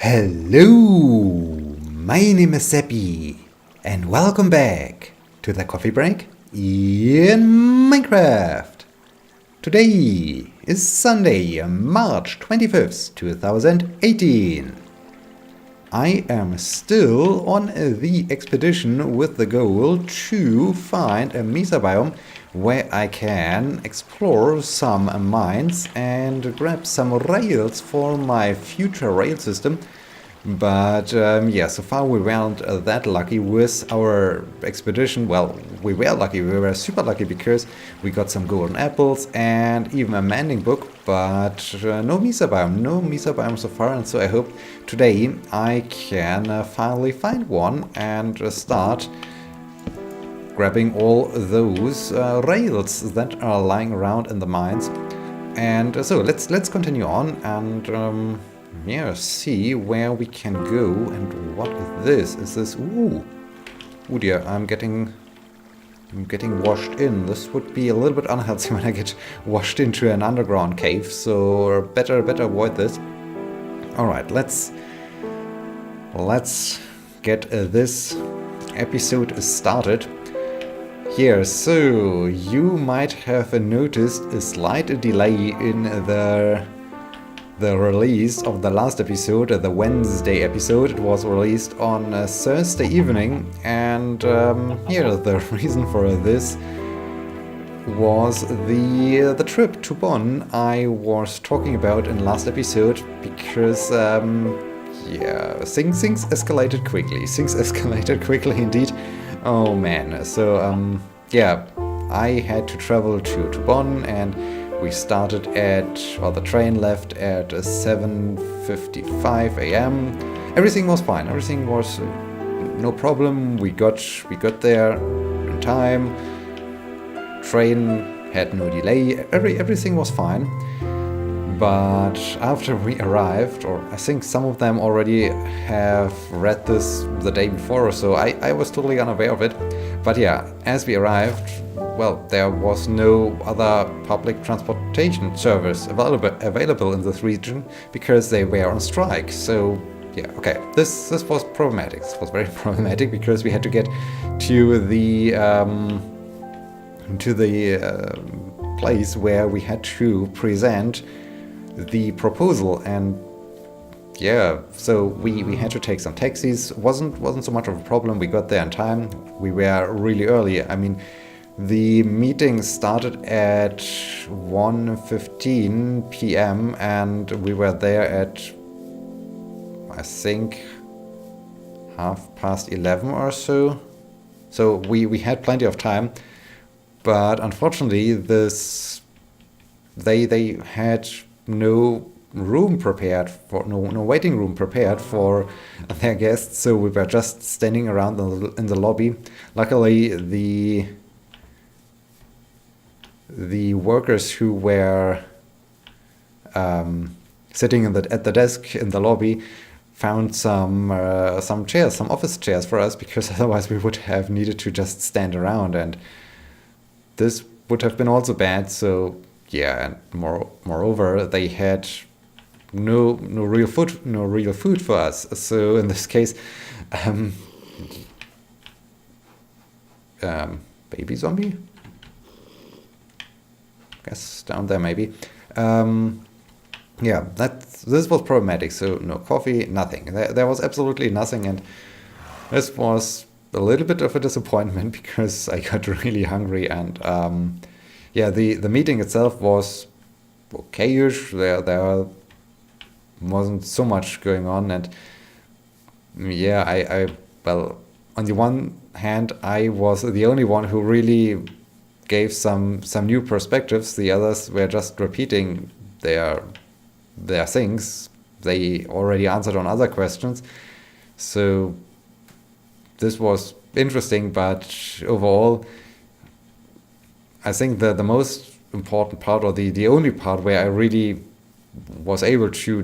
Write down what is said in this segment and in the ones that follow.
Hello, my name is Sebbi, and welcome back to the coffee break in Minecraft. Today is Sunday, March 25th, 2018. I am still on the expedition with the goal to find a Mesa biome where I can explore some mines and grab some rails for my future rail system. But so far we weren't that lucky with our expedition. Well, we were lucky, we were super lucky because we got some golden apples and even a mending book, but no Mesa biome so far, and so I hope today I can finally find one and start grabbing all those rails that are lying around in the mines. And so let's continue on and see where we can go. And what is this? Is this ooh dear, I'm getting washed in. This would be a little bit unhealthy when I get washed into an underground cave, so better avoid this. Alright, let's get this episode started. Here, so you might have noticed a slight delay in the release of the last episode, the Wednesday episode. It was released on Thursday evening, and here the reason for this was the trip to Bonn I was talking about in last episode, because things escalated quickly indeed. Oh man, so I had to travel to Bonn, and we started the train left at 7:55 a.m. Everything was fine. Everything was no problem. We got there in time. Train had no delay. Everything was fine. But after we arrived, or I think some of them already have read this the day before or so, I was totally unaware of it. But yeah, as we arrived, well, there was no other public transportation service available in this region because they were on strike. So yeah, okay, this was problematic. This was very problematic because we had to get to the place where we had to present the proposal, and yeah, so we had to take some taxis. Wasn't so much of a problem. We got there in time. We were really early. I mean, the meeting started at 1:15 p.m. and we were there at, I think, 11:30 or so. So we had plenty of time, but unfortunately they had no room prepared for no waiting room prepared for their guests, so we were just standing around in the lobby. Luckily, the workers who were sitting at the desk in the lobby found some chairs, some office chairs for us, because otherwise we would have needed to just stand around, and this would have been also bad. So yeah, and moreover, they had no real food for us. So in this case, baby zombie, guess down there maybe. This was problematic. So no coffee, nothing. There was absolutely nothing, and this was a little bit of a disappointment because I got really hungry. And the meeting itself was okay-ish. There wasn't so much going on, and on the one hand, I was the only one who really gave some new perspectives. The others were just repeating their things they already answered on other questions. So this was interesting, but overall, I think the most important part, or the only part where I really was able to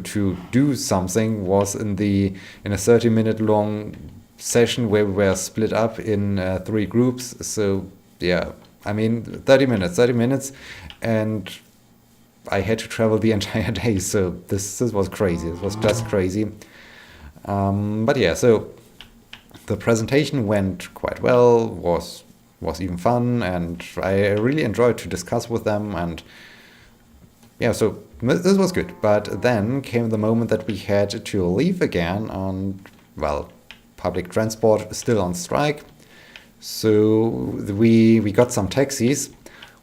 do something, was in a 30-minute long session where we were split up in 3 groups. So yeah, I mean 30 minutes, and I had to travel the entire day. So this was crazy. It was just crazy. But yeah, so the presentation went quite well, was even fun, and I really enjoyed to discuss with them. And yeah, so this was good. But then came the moment that we had to leave again, and well, public transport is still on strike. So we got some taxis.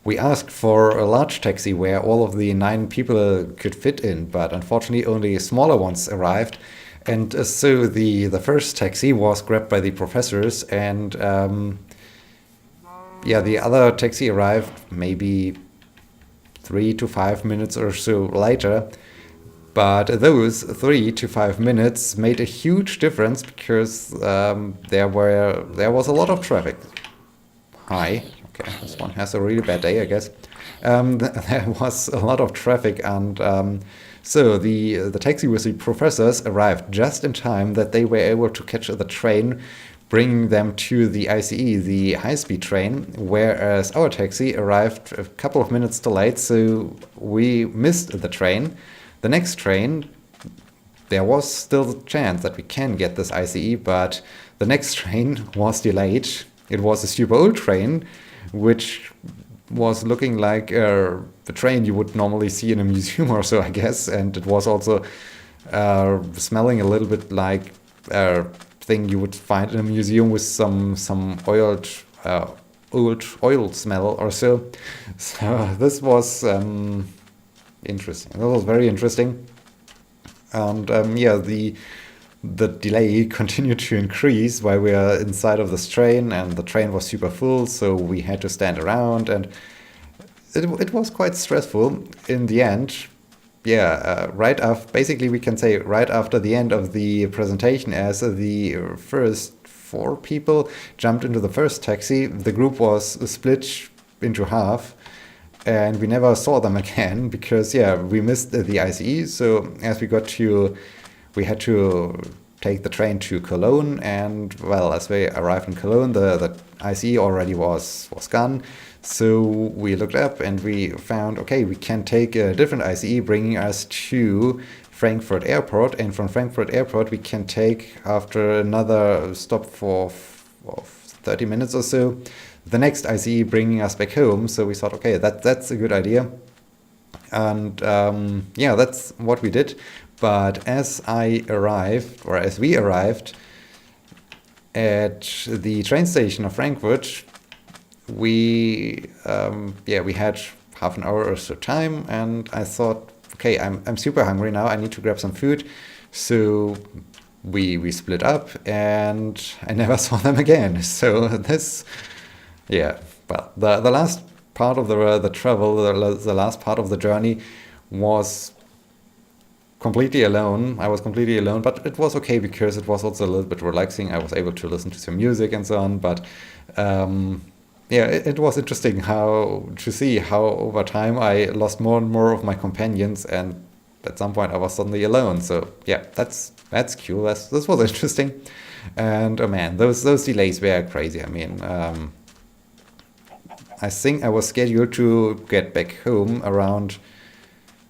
We asked for a large taxi where all of the 9 people could fit in, but unfortunately only smaller ones arrived. And so the first taxi was grabbed by the professors, and yeah, the other taxi arrived maybe 3 to 5 minutes or so later. But those 3 to 5 minutes made a huge difference because there was a lot of traffic. Hi. Okay, this one has a really bad day, I guess. There was a lot of traffic, and so the taxi with the professors arrived just in time that they were able to catch the train, bringing them to the ICE, the high-speed train, whereas our taxi arrived a couple of minutes too late, so we missed the train. The next train, there was still the chance that we can get this ICE, but the next train was delayed. It was a super old train, which was looking like the train you would normally see in a museum or so, I guess. And it was also smelling a little bit like a thing you would find in a museum with some old oil smell or so. So this was interesting. That was very interesting. And yeah, the delay continued to increase while we were inside of this train, and the train was super full, so we had to stand around, and it was quite stressful in the end. Yeah, basically we can say right after the end of the presentation, as the first 4 people jumped into the first taxi, the group was split into half, and we never saw them again because, yeah, we missed the ICE. So as we had to take the train to Cologne, and well, as we arrived in Cologne, the ICE already was gone. So we looked up and we found, okay, we can take a different ICE bringing us to Frankfurt Airport, and from Frankfurt Airport we can take, after another stop for 30 minutes or so, the next ICE bringing us back home. So we thought, okay, that's a good idea. And yeah, that's what we did. But as we arrived at the train station of Frankfurt, we had half an hour or so time, and I thought, okay, I'm super hungry now. I need to grab some food. So we split up, and I never saw them again. So this, yeah, well, the last part of the travel, the last part of the journey was completely alone. I was completely alone, but it was okay because it was also a little bit relaxing. I was able to listen to some music and so on. But yeah, it was interesting to see how over time I lost more and more of my companions, and at some point I was suddenly alone. So yeah, that's cool. This was interesting, and oh man, those delays were crazy. I mean, I think I was scheduled to get back home around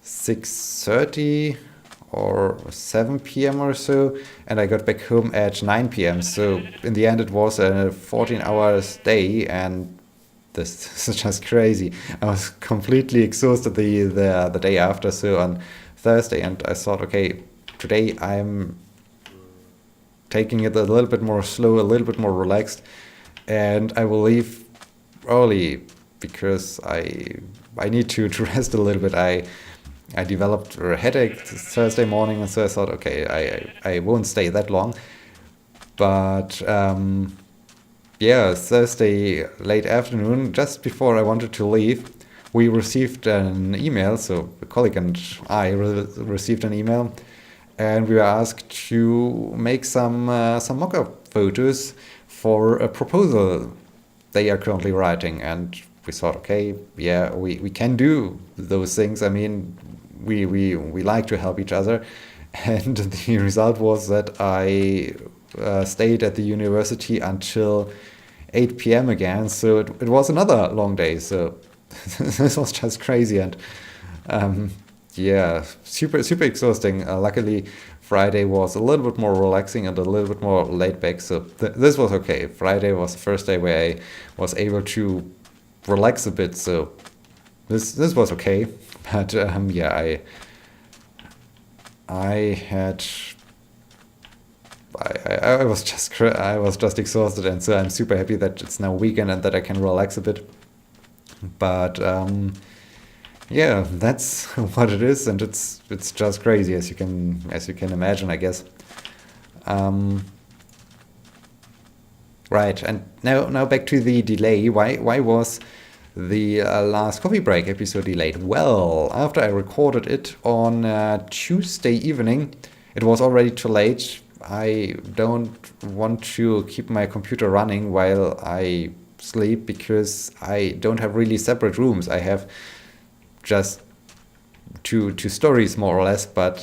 6:30 or 7 p.m. or so, and I got back home at 9 p.m. So in the end, it was a 14-hour day, and this is just crazy. I was completely exhausted the day after, so on Thursday, and I thought, okay, today I'm taking it a little bit more slow, a little bit more relaxed, and I will leave early because I need to rest a little bit. I developed a headache Thursday morning, and so I thought, okay, I won't stay that long. But yeah, Thursday late afternoon, just before I wanted to leave, we received an email. So a colleague and I received an email, and we were asked to make some mock-up photos for a proposal they are currently writing. And we thought, okay, yeah, we can do those things. I mean, we like to help each other. And the result was that I stayed at the university until 8 p.m. again. So it was another long day. So this was just crazy. And yeah, super exhausting. Luckily, Friday was a little bit more relaxing and a little bit more laid back, so this was okay. Friday was the first day where I was able to relax a bit, so this was okay. But yeah, I had I was just exhausted, and so I'm super happy that it's now weekend and that I can relax a bit. But yeah, that's what it is, and it's just crazy as you can imagine, I guess. Um, right, and now back to the delay. Why was the last coffee break episode delayed? Well, after I recorded it on Tuesday evening, it was already too late. I don't want to keep my computer running while I sleep because I don't have really separate rooms. I have just two stories more or less, but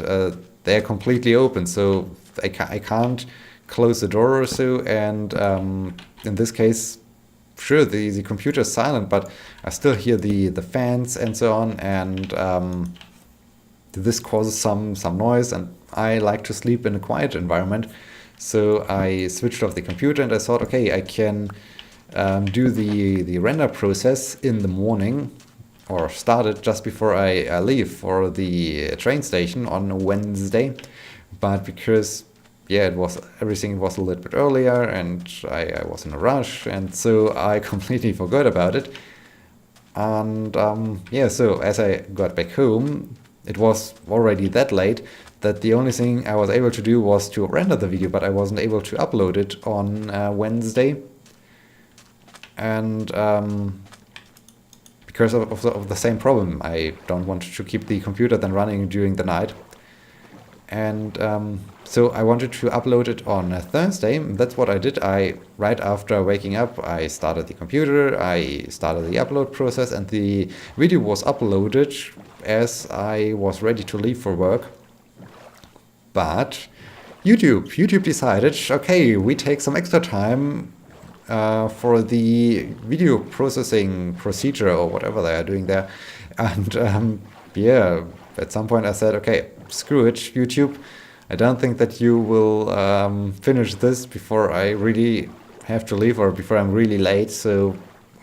they're completely open, so I can't close the door or so. And in this case, sure, the computer is silent, but I still hear the fans and so on, and this causes some noise, and I like to sleep in a quiet environment. So I switched off the computer and I thought, okay, I can do the render process in the morning, or start it just before I leave for the train station on Wednesday. But because yeah, everything was a little bit earlier, and I was in a rush, and so I completely forgot about it. And yeah, so as I got back home, it was already that late that the only thing I was able to do was to render the video, but I wasn't able to upload it on Wednesday. And because of the same problem, I don't want to keep the computer then running during the night. And so I wanted to upload it on a Thursday. That's what I did. Right after waking up, I started the computer, I started the upload process, and the video was uploaded as I was ready to leave for work. But YouTube decided, okay, we take some extra time for the video processing procedure or whatever they are doing there. And yeah, at some point I said, okay, screw it, YouTube. I don't think that you will finish this before I really have to leave or before I'm really late. So,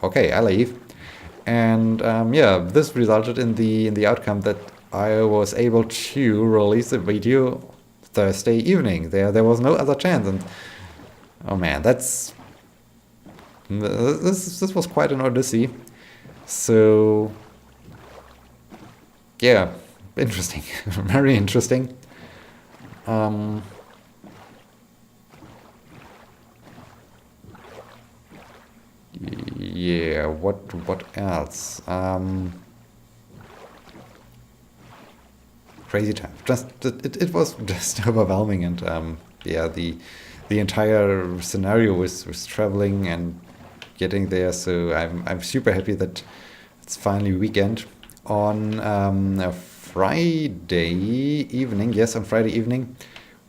okay, I leave. And yeah, this resulted in the outcome that I was able to release the video Thursday evening. There was no other chance, and oh man, this was quite an odyssey. So yeah, interesting, very interesting. Yeah, what else? Crazy time. It was just overwhelming, and yeah, the entire scenario was traveling and getting there. So I'm super happy that it's finally weekend. On a Friday evening, yes, on Friday evening,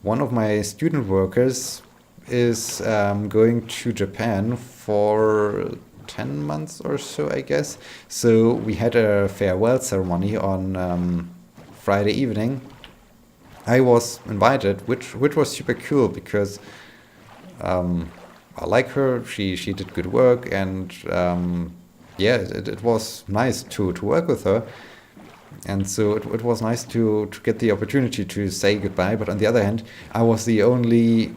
one of my student workers is going to Japan for 10 months or so, I guess. So we had a farewell ceremony on Friday evening. I was invited, which was super cool because I like her. She did good work, and yeah, it was nice to work with her. And so it was nice to get the opportunity to say goodbye. But on the other hand, I was the only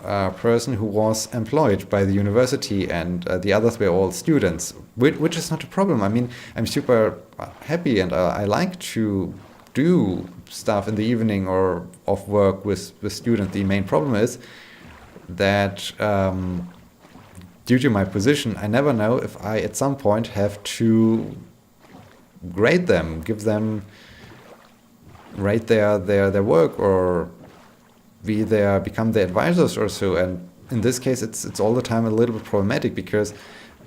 person who was employed by the university, and the others were all students, which is not a problem. I mean, I'm super happy, and I like to do stuff in the evening or off work with students. The main problem is that due to my position, I never know if I at some point have to grade them, rate their work, or become their advisors or so. And in this case, it's all the time a little bit problematic because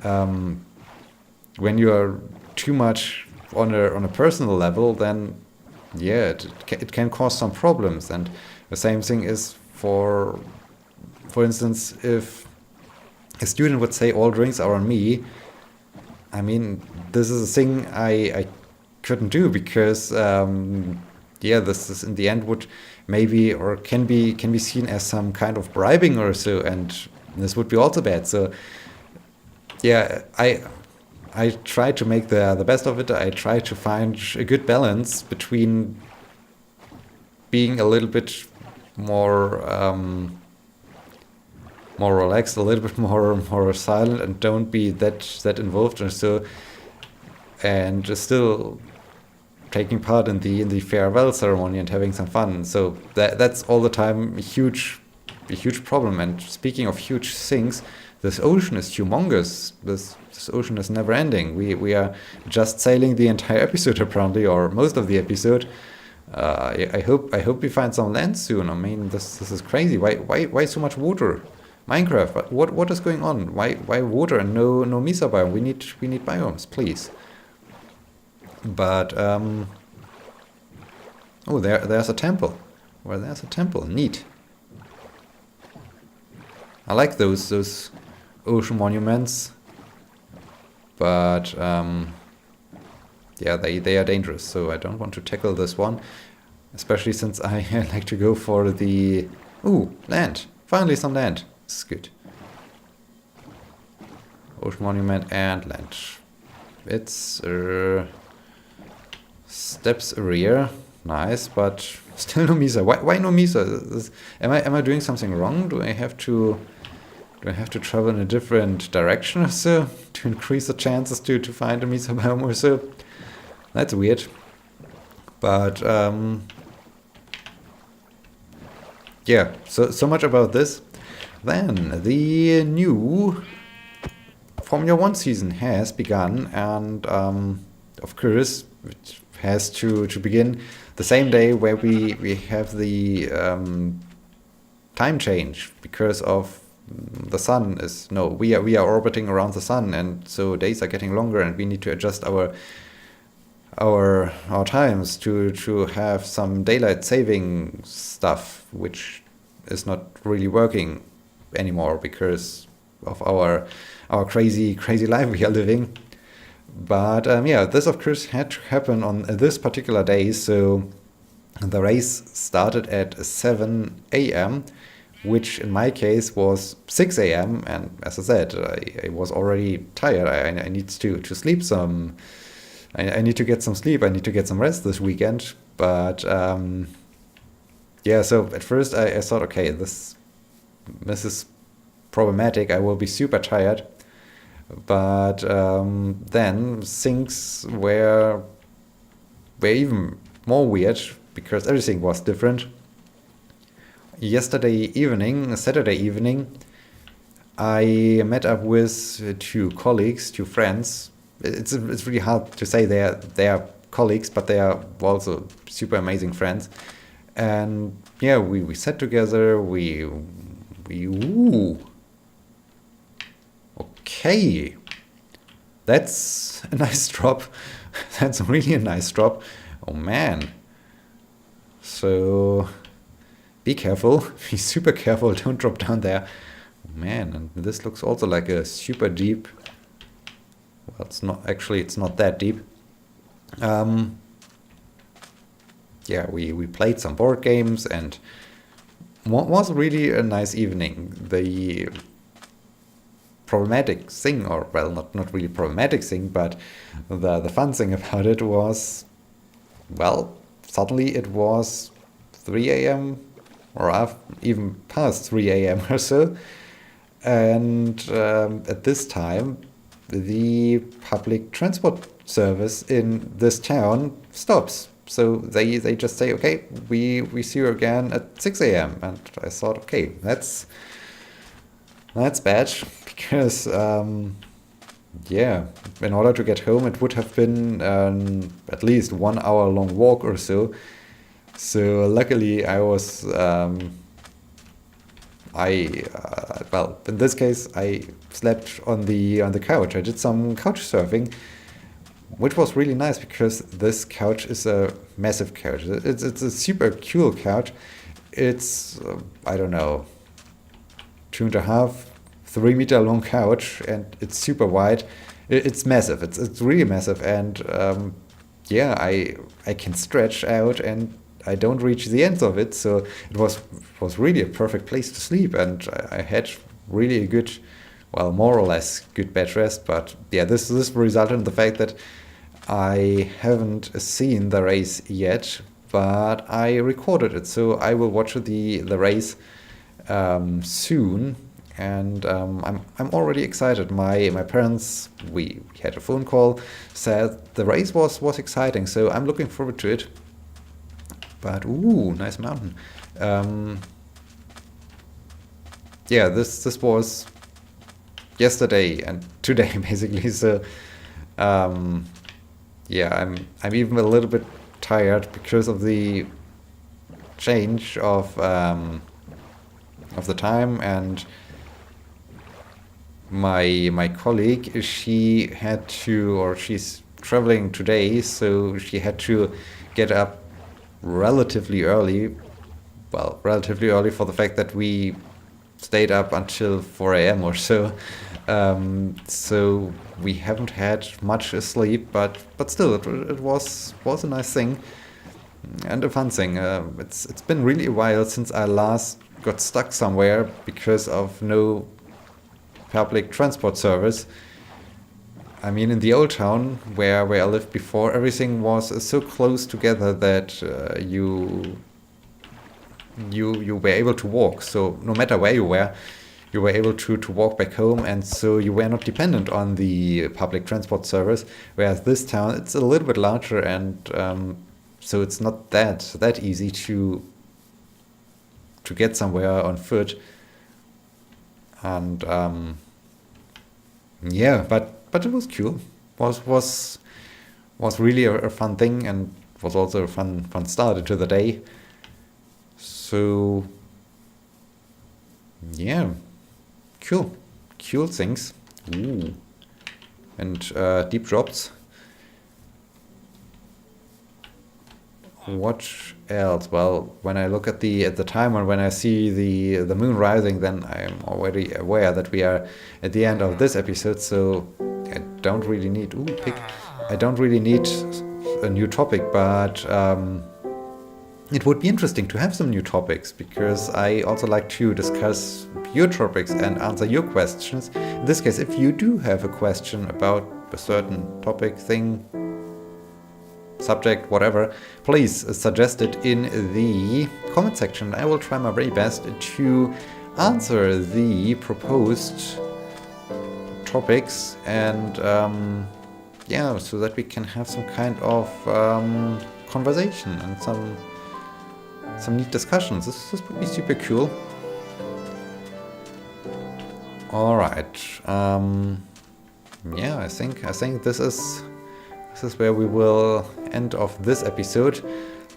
when you are too much on a personal level, then yeah, it can cause some problems. And the same thing is for instance, if a student would say all drinks are on me, I mean, this is a thing I couldn't do because yeah, this is in the end would maybe or can be seen as some kind of bribing or so, and this would be also bad. So yeah, I try to make the best of it. I try to find a good balance between being a little bit more more relaxed, a little bit more silent, and don't be that involved or so, and still taking part in the farewell ceremony and having some fun. So that's all the time a huge problem. And speaking of huge things, this ocean is humongous. This ocean is never ending. We are just sailing the entire episode apparently, or most of the episode. I hope we find some land soon. I mean, this is crazy. Why so much water? Minecraft. What is going on? Why water and no Mesa biome? We need biomes, please. But oh, there's a temple. Well, there's a temple. Neat. I like those ocean monuments, but yeah, they are dangerous. So I don't want to tackle this one, especially since I like to go for the land. Finally, some land. This is good. Ocean monument and land. It's steps rear. Nice, but still no Mesa. Why no Mesa? Am I doing something wrong? Do I have to travel in a different direction or so to increase the chances to find a Mesa biome or so? That's weird. But yeah, so much about this. Then the new Formula One season has begun, and of course it has to begin the same day where we have the time change because of the sun is we are orbiting around the sun, and so days are getting longer, and we need to adjust our times to have some daylight saving stuff, which is not really working anymore because of our crazy life we are living. But yeah, this of course had to happen on this particular day. So the race started at 7 a.m., which in my case was 6 a.m. And as I said, I was already tired. I need to sleep some. I need to get some sleep. I need to get some rest this weekend. But yeah, so at first I thought, okay, this is problematic. I will be super tired. But then things were even more weird because everything was different. Saturday evening, I met up with two friends. It's really hard to say they are colleagues, but they are also super amazing friends. And yeah, we sat together. Okay, that's a nice drop. That's really a nice drop. Oh man. So be careful. Be super careful. Don't drop down there. Oh man, and this looks also like a super deep. Well, it's not that deep. Yeah, we played some board games, and was really a nice evening. The problematic thing, or well, not really problematic thing, but the fun thing about it was, well, suddenly it was 3 a.m. or even past 3 a.m. or so, and at this time the public transport service in this town stops. So they just say, okay, we see you again at 6 a.m. And I thought, okay, that's bad, because yeah, in order to get home it would have been at least 1 hour long walk or so. So luckily I was well, in this case I slept on the couch. I did some couch surfing, which was really nice because this couch is a massive couch. It's a super cool couch. It's I don't know, 2.5, 3 meter long couch, and it's super wide. It's massive. It's really massive, and yeah, I can stretch out and I don't reach the ends of it. So it was really a perfect place to sleep, and I had really a good, well, more or less good bed rest. But yeah, this resulted in the fact that I haven't seen the race yet, but I recorded it, so I will watch the race soon, and I'm already excited. My parents, we had a phone call, said the race was exciting, so I'm looking forward to it. But ooh, nice mountain. Yeah, this was yesterday and today basically. So yeah, I'm even a little bit tired because of the change of the time, and my colleague, she had to, or she's traveling today, so she had to get up relatively early. Well, relatively early for the fact that we stayed up until 4 a.m. or so. So we haven't had much sleep, but still, it was a nice thing and a fun thing. It's been really a while since I last got stuck somewhere because of no public transport service. I mean, in the old town where I lived before, everything was so close together that you were able to walk. So no matter where you were able to walk back home, and so you were not dependent on the public transport service. Whereas this town, it's a little bit larger, and so it's not that easy to get somewhere on foot. And yeah, but it was cool. Was really a fun thing, and was also a fun start into the day. So yeah, cool things. Ooh. And deep drops. What else? Well, when I look at the time, and when I see the moon rising, then I'm already aware that we are at the end of this episode. So I don't really need I don't really need a new topic, but it would be interesting to have some new topics, because I also like to discuss your topics and answer your questions. In this case, if you do have a question about a certain topic, thing, subject, whatever, please suggest it in the comment section. I will try my very best to answer the proposed topics, and yeah, so that we can have some kind of conversation and some neat discussions. This would be super cool. All right. Yeah, I think this is where we will end of this episode.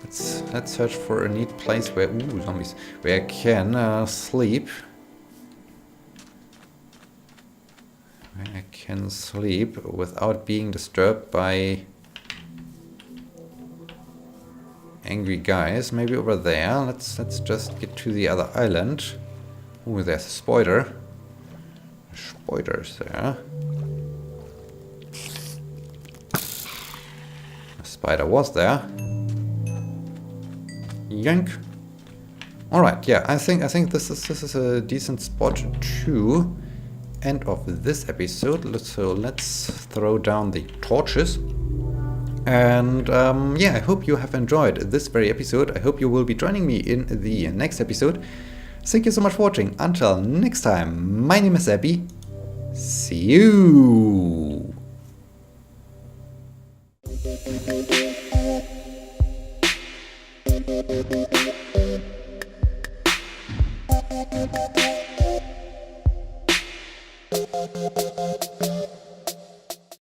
Let's search for a neat place where zombies, where I can sleep. Where I can sleep without being disturbed by angry guys. Maybe over there. Let's just get to the other island. Ooh, there's a spider. Spiders there. A spider was there. Yank. All right. Yeah, I think this is a decent spot to end of this episode. So let's throw down the torches. And yeah, I hope you have enjoyed this very episode. I hope you will be joining me in the next episode. Thank you so much for watching. Until next time, my name is Sebbi. See you!